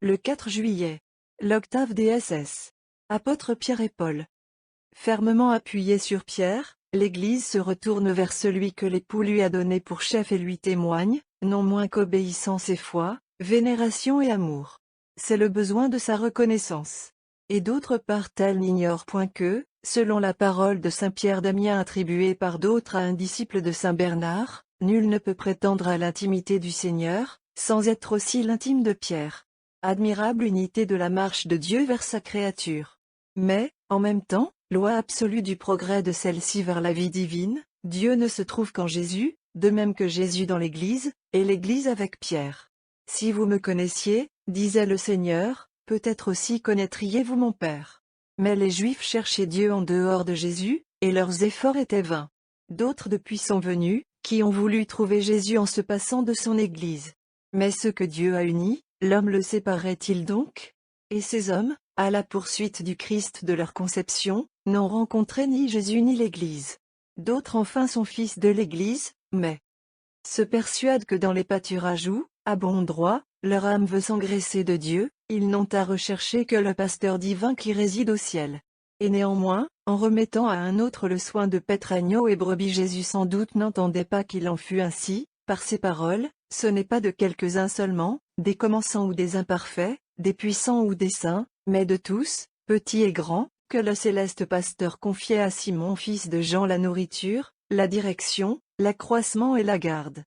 Le 4 juillet. L'octave des SS. Apôtres Pierre et Paul. Fermement appuyé sur Pierre, l'Église se retourne vers celui que l'époux lui a donné pour chef et lui témoigne, non moins qu'obéissance et foi, vénération et amour. C'est le besoin de sa reconnaissance. Et d'autre part elle n'ignore point que, selon la parole de saint Pierre d'Amiens attribuée par d'autres à un disciple de saint Bernard, nul ne peut prétendre à l'intimité du Seigneur, sans être aussi l'intime de Pierre. Admirable unité de la marche de Dieu vers sa créature. Mais, en même temps, loi absolue du progrès de celle-ci vers la vie divine, Dieu ne se trouve qu'en Jésus, de même que Jésus dans l'Église, et l'Église avec Pierre. Si vous me connaissiez, disait le Seigneur, peut-être aussi connaîtriez-vous mon Père. Mais les Juifs cherchaient Dieu en dehors de Jésus, et leurs efforts étaient vains. D'autres depuis sont venus, qui ont voulu trouver Jésus en se passant de son Église. Mais ce que Dieu a uni, l'homme le séparerait-il donc? Et ces hommes, à la poursuite du Christ de leur conception, n'ont rencontré ni Jésus ni l'Église. D'autres enfin sont fils de l'Église, mais se persuadent que dans les pâturages où, à bon droit, leur âme veut s'engraisser de Dieu, ils n'ont à rechercher que le pasteur divin qui réside au ciel. Et néanmoins, en remettant à un autre le soin de paître agneaux et brebis, Jésus sans doute n'entendait pas qu'il en fût ainsi, par ses paroles, ce n'est pas de quelques-uns seulement, des commençants ou des imparfaits, des puissants ou des saints, mais de tous, petits et grands, que le céleste pasteur confiait à Simon fils de Jean la nourriture, la direction, l'accroissement et la garde.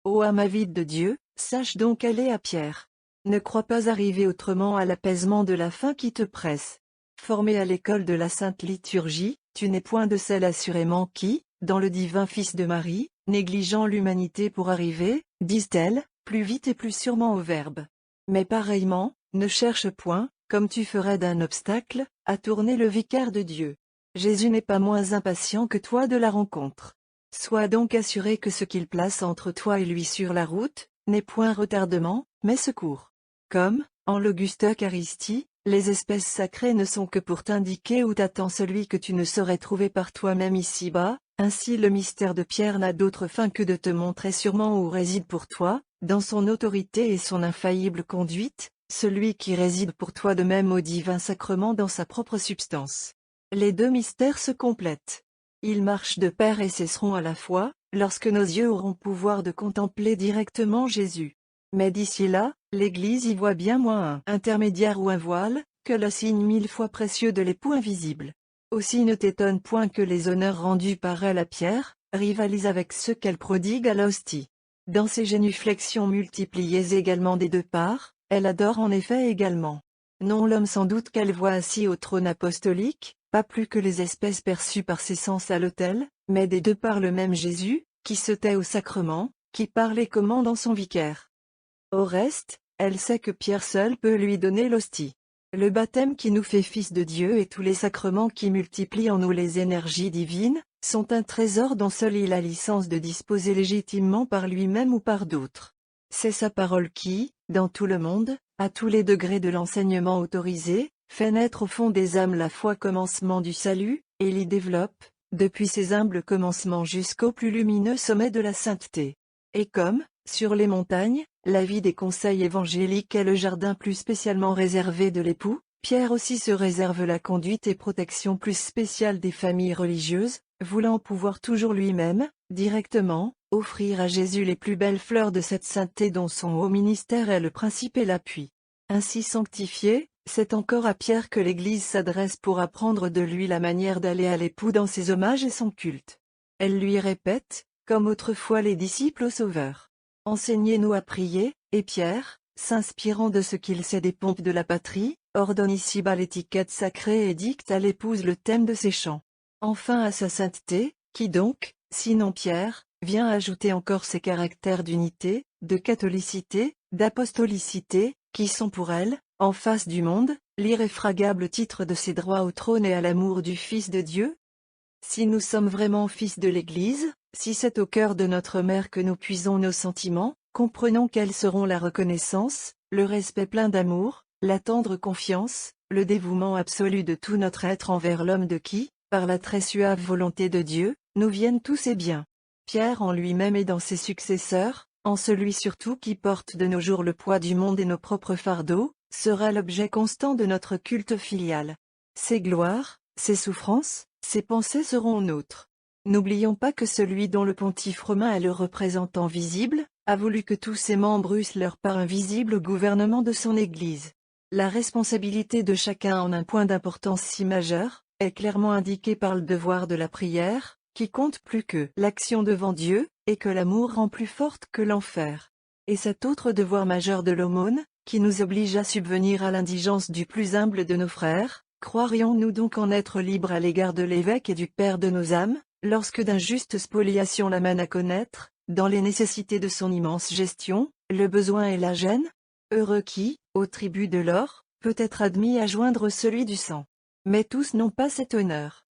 Ô âme avide de Dieu, sache donc aller à Pierre. Ne crois pas arriver autrement à l'apaisement de la faim qui te presse. Formé à l'école de la Sainte Liturgie, tu n'es point de celle assurément qui, dans le divin Fils de Marie, négligeant l'humanité pour arriver, disent-elles, plus vite et plus sûrement au Verbe. Mais pareillement, ne cherche point, comme tu ferais d'un obstacle, à tourner le vicaire de Dieu. Jésus n'est pas moins impatient que toi de la rencontre. Sois donc assuré que ce qu'il place entre toi et lui sur la route, n'est point retardement, mais secours. Comme, en l'auguste Eucharistie, les espèces sacrées ne sont que pour t'indiquer où t'attend celui que tu ne saurais trouver par toi-même ici-bas, ainsi le mystère de Pierre n'a d'autre fin que de te montrer sûrement où réside pour toi, dans son autorité et son infaillible conduite, celui qui réside pour toi de même au divin sacrement dans sa propre substance. Les deux mystères se complètent. Ils marchent de pair et cesseront à la fois, lorsque nos yeux auront pouvoir de contempler directement Jésus. Mais d'ici là, l'Église y voit bien moins un intermédiaire ou un voile, que le signe 1000 fois précieux de l'époux invisible. Aussi ne t'étonne point que les honneurs rendus par elle à Pierre, rivalisent avec ceux qu'elle prodigue à l'hostie. Dans ses génuflexions multipliées également des deux parts, elle adore en effet également. Non l'homme sans doute qu'elle voit assis au trône apostolique, pas plus que les espèces perçues par ses sens à l'autel, mais des deux parts le même Jésus, qui se tait au sacrement, qui parle et commande en son vicaire. Au reste, elle sait que Pierre seul peut lui donner l'hostie. Le baptême qui nous fait fils de Dieu et tous les sacrements qui multiplient en nous les énergies divines, sont un trésor dont seul il a licence de disposer légitimement par lui-même ou par d'autres. C'est sa parole qui, dans tout le monde, à tous les degrés de l'enseignement autorisé, fait naître au fond des âmes la foi commencement du salut, et l'y développe, depuis ses humbles commencements jusqu'au plus lumineux sommet de la sainteté. Et comme, sur les montagnes, la vie des conseils évangéliques est le jardin plus spécialement réservé de l'époux, Pierre aussi se réserve la conduite et protection plus spéciale des familles religieuses, voulant pouvoir toujours lui-même, directement, offrir à Jésus les plus belles fleurs de cette sainteté dont son haut ministère est le principe et l'appui. Ainsi sanctifié, c'est encore à Pierre que l'Église s'adresse pour apprendre de lui la manière d'aller à l'époux dans ses hommages et son culte. Elle lui répète, comme autrefois les disciples au Sauveur: enseignez-nous à prier, et Pierre, s'inspirant de ce qu'il sait des pompes de la patrie, ordonne ici-bas l'étiquette sacrée et dicte à l'épouse le thème de ses chants. Enfin à sa sainteté, qui donc, sinon Pierre, vient ajouter encore ses caractères d'unité, de catholicité, d'apostolicité, qui sont pour elle, en face du monde, l'irréfragable titre de ses droits au trône et à l'amour du Fils de Dieu. Si nous sommes vraiment fils de l'Église, si c'est au cœur de notre mère que nous puisons nos sentiments, comprenons quels seront la reconnaissance, le respect plein d'amour, la tendre confiance, le dévouement absolu de tout notre être envers l'homme de qui, par la très suave volonté de Dieu, nous viennent tous ces biens. Pierre en lui-même et dans ses successeurs, en celui surtout qui porte de nos jours le poids du monde et nos propres fardeaux, sera l'objet constant de notre culte filial. Ses gloires, ses souffrances, ses pensées seront nôtres. N'oublions pas que celui dont le pontife romain est le représentant visible, a voulu que tous ses membres eussent leur part invisible au gouvernement de son Église. La responsabilité de chacun en un point d'importance si majeur, est clairement indiquée par le devoir de la prière, qui compte plus que l'action devant Dieu, et que l'amour rend plus forte que l'enfer. Et cet autre devoir majeur de l'aumône, qui nous oblige à subvenir à l'indigence du plus humble de nos frères, croirions-nous donc en être libres à l'égard de l'évêque et du Père de nos âmes, lorsque d'injustes spoliations l'amènent à connaître, dans les nécessités de son immense gestion, le besoin et la gêne? Heureux qui, au tribut de l'or, peut être admis à joindre celui du sang. Mais tous n'ont pas cet honneur.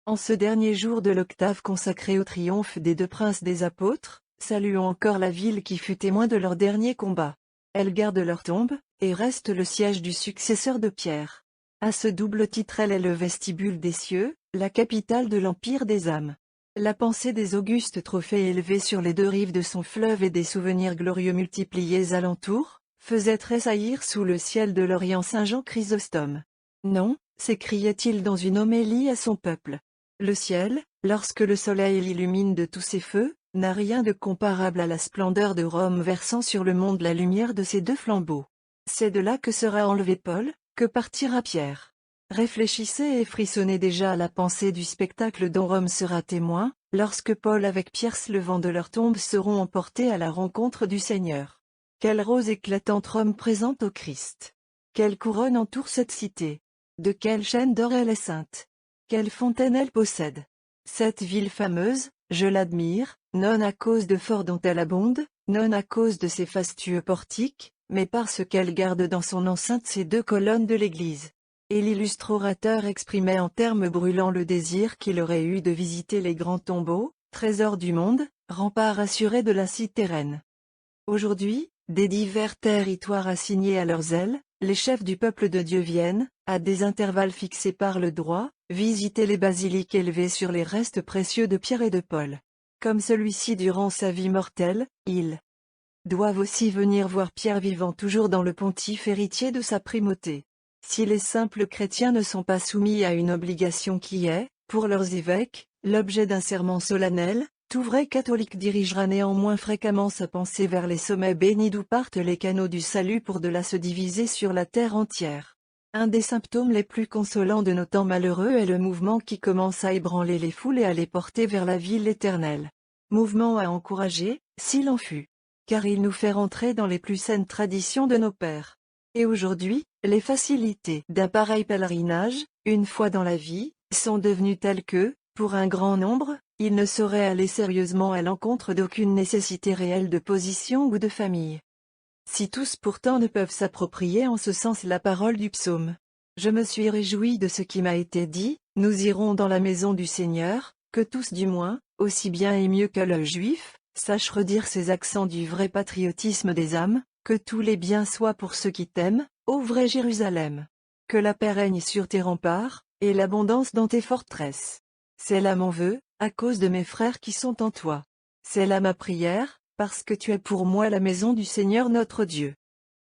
En ce dernier jour de l'octave consacré au triomphe des deux princes des apôtres, saluons encore la ville qui fut témoin de leur dernier combat. Elle garde leur tombe, et reste le siège du successeur de Pierre. À ce double titre elle est le vestibule des cieux, la capitale de l'empire des âmes. La pensée des augustes trophées élevés sur les deux rives de son fleuve et des souvenirs glorieux multipliés alentour, faisait tressaillir sous le ciel de l'Orient Saint Jean Chrysostome. Non, s'écriait-il dans une homélie à son peuple. Le ciel, lorsque le soleil l'illumine de tous ses feux, n'a rien de comparable à la splendeur de Rome versant sur le monde la lumière de ses deux flambeaux. C'est de là que sera enlevé Paul, que partira Pierre. Réfléchissez et frissonnez déjà à la pensée du spectacle dont Rome sera témoin, lorsque Paul avec Pierre se levant de leur tombe seront emportés à la rencontre du Seigneur. Quelle rose éclatante Rome présente au Christ! Quelle couronne entoure cette cité! De quelle chaîne d'or elle est sainte! Quelle fontaine elle possède! Cette ville fameuse, je l'admire, non à cause de forts dont elle abonde, non à cause de ses fastueux portiques, mais parce qu'elle garde dans son enceinte ces deux colonnes de l'Église. Et l'illustre orateur exprimait en termes brûlants le désir qu'il aurait eu de visiter les grands tombeaux, trésors du monde, remparts assurés de la cité reine. Aujourd'hui, des divers territoires assignés à leurs ailes, les chefs du peuple de Dieu viennent, à des intervalles fixés par le droit, visiter les basiliques élevées sur les restes précieux de Pierre et de Paul. Comme celui-ci durant sa vie mortelle, ils doivent aussi venir voir Pierre vivant toujours dans le pontife héritier de sa primauté. Si les simples chrétiens ne sont pas soumis à une obligation qui est, pour leurs évêques, l'objet d'un serment solennel, tout vrai catholique dirigera néanmoins fréquemment sa pensée vers les sommets bénis d'où partent les canaux du salut pour de là se diviser sur la terre entière. Un des symptômes les plus consolants de nos temps malheureux est le mouvement qui commence à ébranler les foules et à les porter vers la ville éternelle. Mouvement à encourager, s'il en fut. Car il nous fait rentrer dans les plus saines traditions de nos pères. Et aujourd'hui, les facilités d'un pareil pèlerinage, une fois dans la vie, sont devenues telles que, pour un grand nombre, il ne saurait aller sérieusement à l'encontre d'aucune nécessité réelle de position ou de famille. Si tous pourtant ne peuvent s'approprier en ce sens la parole du psaume. Je me suis réjoui de ce qui m'a été dit, nous irons dans la maison du Seigneur, que tous du moins, aussi bien et mieux que le juif, sachent redire ces accents du vrai patriotisme des âmes, que tous les biens soient pour ceux qui t'aiment, ô vrai Jérusalem. Que la paix règne sur tes remparts, et l'abondance dans tes forteresses. C'est là mon vœu, à cause de mes frères qui sont en toi. C'est là ma prière, parce que tu es pour moi la maison du Seigneur notre Dieu.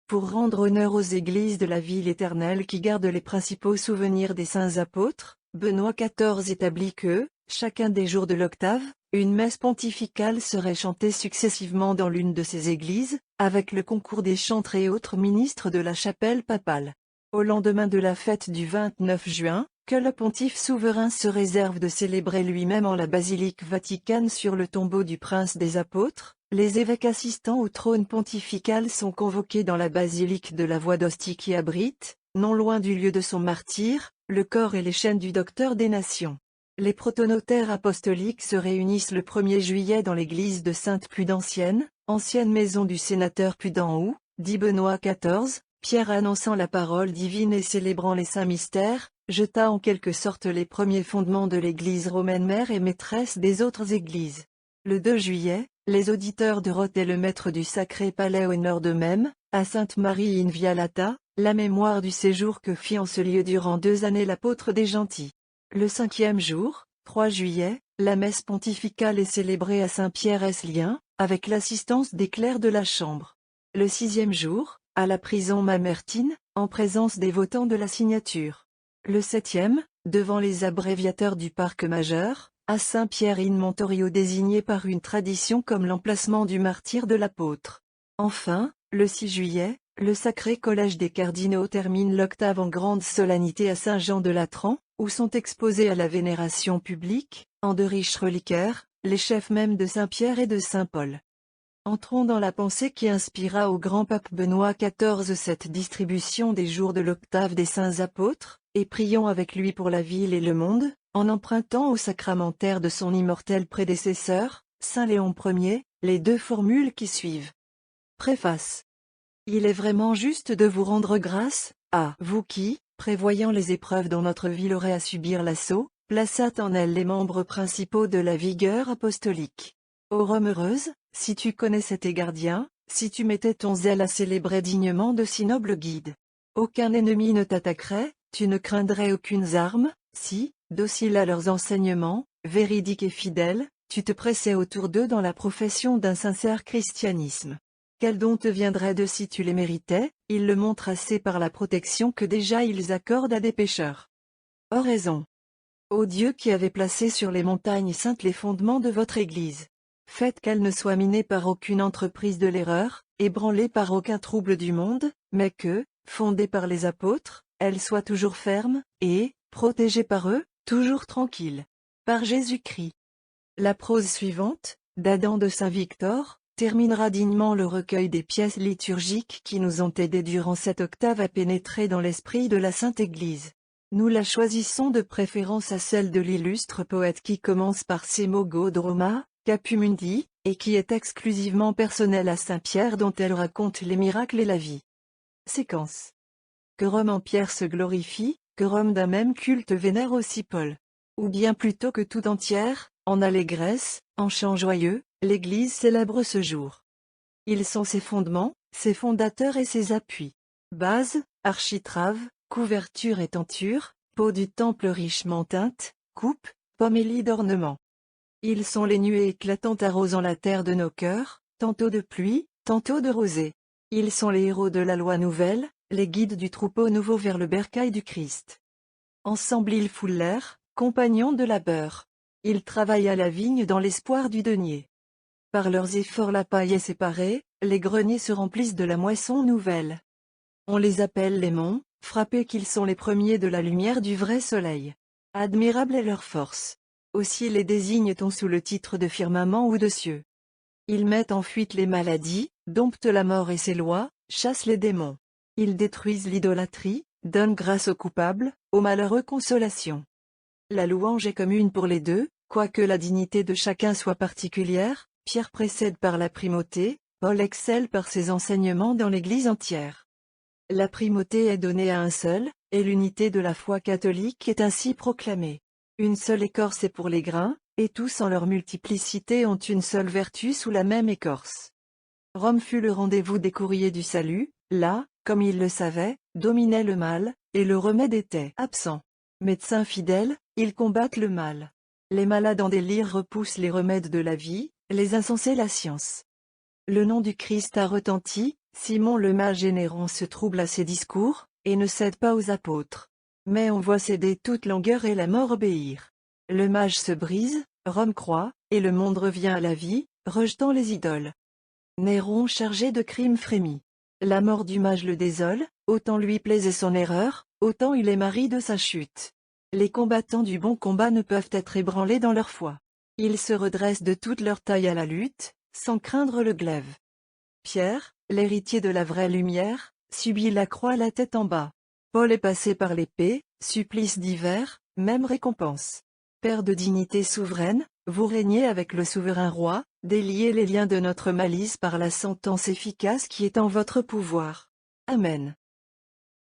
Pour rendre honneur aux églises de la ville éternelle qui gardent les principaux souvenirs des saints apôtres, Benoît XIV établit que, chacun des jours de l'octave, une messe pontificale serait chantée successivement dans l'une de ces églises, avec le concours des chantres et autres ministres de la chapelle papale. Au lendemain de la fête du 29 juin, que le pontife souverain se réserve de célébrer lui-même en la basilique vaticane sur le tombeau du prince des apôtres, les évêques assistants au trône pontifical sont convoqués dans la basilique de la Voie d'Ostie qui abrite, non loin du lieu de son martyre, le corps et les chaînes du docteur des nations. Les protonotaires apostoliques se réunissent le 1er juillet dans l'église de Sainte-Pudentienne, ancienne maison du sénateur Pudent où, dit Benoît XIV, Pierre annonçant la parole divine et célébrant les saints mystères, jeta en quelque sorte les premiers fondements de l'église romaine mère et maîtresse des autres églises. Le 2 juillet, les auditeurs de Rothe et le maître du Sacré Palais honorent d'eux-mêmes, à Sainte-Marie in Vialata, la mémoire du séjour que fit en ce lieu durant 2 années l'apôtre des gentils. Le 5e jour, 3 juillet, la messe pontificale est célébrée à Saint-Pierre-Eslien, avec l'assistance des clercs de la chambre. Le 6e jour, à la prison Mamertine, en présence des votants de la signature. Le 7e, devant les abréviateurs du parc majeur, à Saint-Pierre in Montorio désigné par une tradition comme l'emplacement du martyre de l'apôtre. Enfin, le 6 juillet, le Sacré Collège des Cardinaux termine l'octave en grande solennité à Saint-Jean-de-Latran, où sont exposés à la vénération publique, en de riches reliquaires, les chefs mêmes de Saint-Pierre et de Saint-Paul. Entrons dans la pensée qui inspira au grand pape Benoît XIV cette distribution des jours de l'octave des saints apôtres, et prions avec lui pour la ville et le monde, en empruntant au sacramentaire de son immortel prédécesseur, Saint Léon Ier, les 2 formules qui suivent. Préface. Il est vraiment juste de vous rendre grâce, à vous qui, prévoyant les épreuves dont notre ville aurait à subir l'assaut, plaçâtes en elle les membres principaux de la vigueur apostolique. Ô Rome heureuse, si tu connaissais tes gardiens, si tu mettais ton zèle à célébrer dignement de si nobles guides. Aucun ennemi ne t'attaquerait, tu ne craindrais aucunes armes, si, docile à leurs enseignements, véridique et fidèle, tu te pressais autour d'eux dans la profession d'un sincère christianisme. Quel don te viendrait de si tu les méritais, ils le montrent assez par la protection que déjà ils accordent à des pécheurs. Oraison. Ô Dieu qui avez placé sur les montagnes saintes les fondements de votre Église, faites qu'elle ne soit minée par aucune entreprise de l'erreur, ébranlée par aucun trouble du monde, mais que, fondée par les apôtres, elle soit toujours ferme, et, protégée par eux, toujours tranquille. Par Jésus-Christ. La prose suivante, d'Adam de Saint-Victor, terminera dignement le recueil des pièces liturgiques qui nous ont aidés durant cette octave à pénétrer dans l'esprit de la Sainte Église. Nous la choisissons de préférence à celle de l'illustre poète qui commence par ces mots Godroma, Capumundi, et qui est exclusivement personnelle à Saint-Pierre dont elle raconte les miracles et la vie. Séquence. Que Rome en Pierre se glorifie, que Rome d'un même culte vénère aussi Paul. Ou bien plutôt que tout entière, en allégresse, en chant joyeux, l'Église célèbre ce jour. Ils sont ses fondements, ses fondateurs et ses appuis. Base, architrave, couverture et tenture, peau du temple richement teinte, coupe, pomélie d'ornement. Ils sont les nuées éclatantes arrosant la terre de nos cœurs, tantôt de pluie, tantôt de rosée. Ils sont les héros de la loi nouvelle, les guides du troupeau nouveau vers le bercail du Christ. Ensemble ils foulent l'air, compagnons de labeur. Ils travaillent à la vigne dans l'espoir du denier. Par leurs efforts la paille est séparée, les greniers se remplissent de la moisson nouvelle. On les appelle les monts, frappés qu'ils sont les premiers de la lumière du vrai soleil. Admirable est leur force. Aussi les désigne-t-on sous le titre de firmament ou de cieux. Ils mettent en fuite les maladies, domptent la mort et ses lois, chassent les démons. Ils détruisent l'idolâtrie, donnent grâce aux coupables, aux malheureux consolation. La louange est commune pour les deux, quoique la dignité de chacun soit particulière. Pierre précède par la primauté, Paul excelle par ses enseignements dans l'Église entière. La primauté est donnée à un seul, et l'unité de la foi catholique est ainsi proclamée. Une seule écorce est pour les grains, et tous en leur multiplicité ont une seule vertu sous la même écorce. Rome fut le rendez-vous des courriers du salut, là, comme ils le savaient, dominait le mal, et le remède était absent. Médecins fidèles, ils combattent le mal. Les malades en délire repoussent les remèdes de la vie, les insensés la science. Le nom du Christ a retenti, Simon le mage générant se trouble à ses discours, et ne cède pas aux apôtres. Mais on voit céder toute langueur et la mort obéir. Le mage se brise, Rome croit, et le monde revient à la vie, rejetant les idoles. Néron chargé de crimes frémit. La mort du mage le désole, autant lui plaisait son erreur, autant il est mari de sa chute. Les combattants du bon combat ne peuvent être ébranlés dans leur foi. Ils se redressent de toute leur taille à la lutte, sans craindre le glaive. Pierre, l'héritier de la vraie lumière, subit la croix la tête en bas. Paul est passé par l'épée, supplices divers, même récompense. Père de dignité souveraine, vous régnez avec le souverain roi, déliez les liens de notre malice par la sentence efficace qui est en votre pouvoir. Amen.